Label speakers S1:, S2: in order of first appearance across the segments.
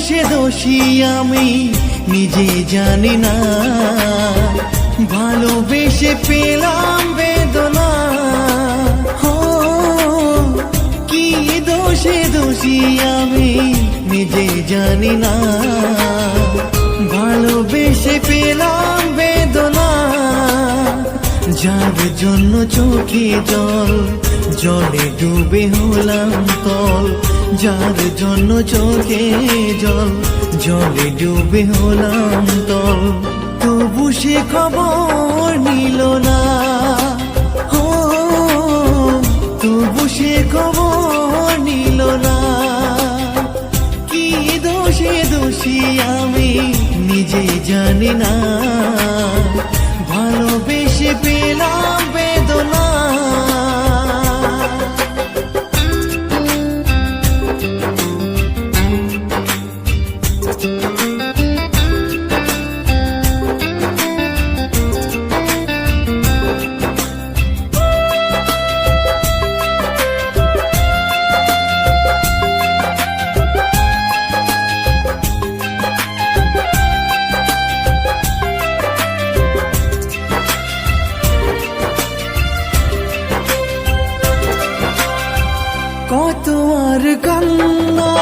S1: দোষে দোষী আমি নিজে জানি না, ভালোবেসে পেলাম বেদনা। হো, কি দোষে দোষী আমি নিজে জানি না, ভালোবেসে পেলাম বেদনা। যার জন্য চোখে জল, জলে ডুবে হলাম তল। যার জন্য চোখে জল, জলে ডুবে হলাম তল। তবু সে খবর নিল না, ও তবু সে খবর নিল না। কি দোষে দোষী আমি নিজে জানি না, ভালোবেসে পেলাম বেদনা। কত আর কান্না,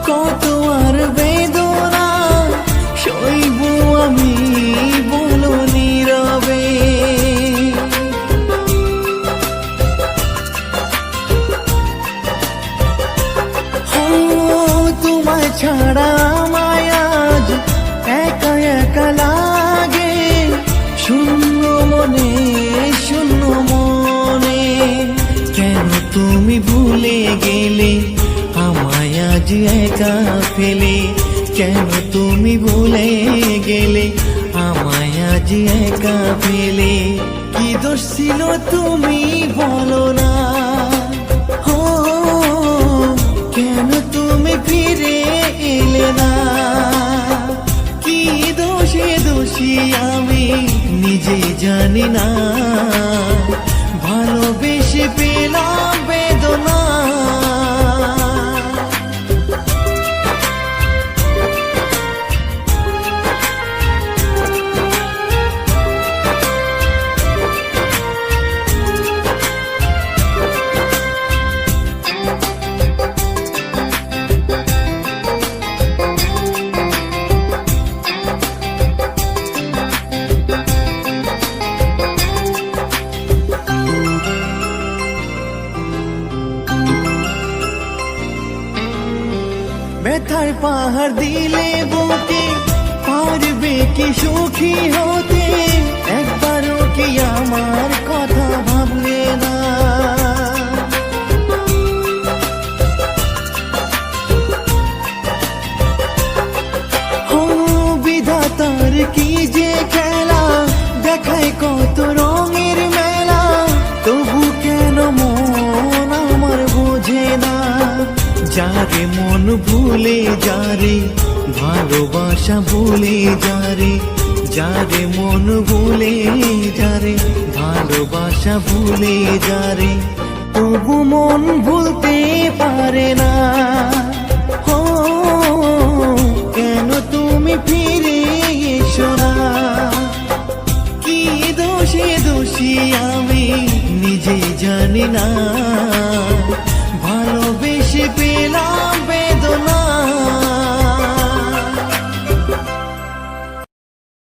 S1: কত আর বেদনা সইব আমি বলো নীরবে। তোমায় ছাড়া আমায় আজ একা একা লাগে, শূন্য মনে শূন্য মনে। কেন তুমি ভুলে গেলে আমায় আজ একা ফেলে? কেন তুমি ভুলে গেলে আমায় আজ একা ফেলে? কি দোষ ছিল তুমি বলো না, ও কেন তুমি ফিরে এলে না? কি দোষে দোষী আমি নিজে জানি না, ভালোবেসে পেলাম বেদনা। ব্যথার পাহাড় দিলে বুকে পারবে কি সুখী হতে? একবারও কি আমার কথা ভাবলে না? ও বিধাতার কি যে খেলা, দেখায় কত রঙের মেলা। তবু কেন মন আমার বোঝে না? যারে মন ভুলে যারে, ভালোবাসা ভুলে যারে। যারে মন ভুলে যারে, ভালোবাসা ভুলে যারে। তবু মন ভুলতে পারে না। ও কেন তুমি ফিরে এসো না? কি দোষে দোষী আমি নিজে জানি না, ভালো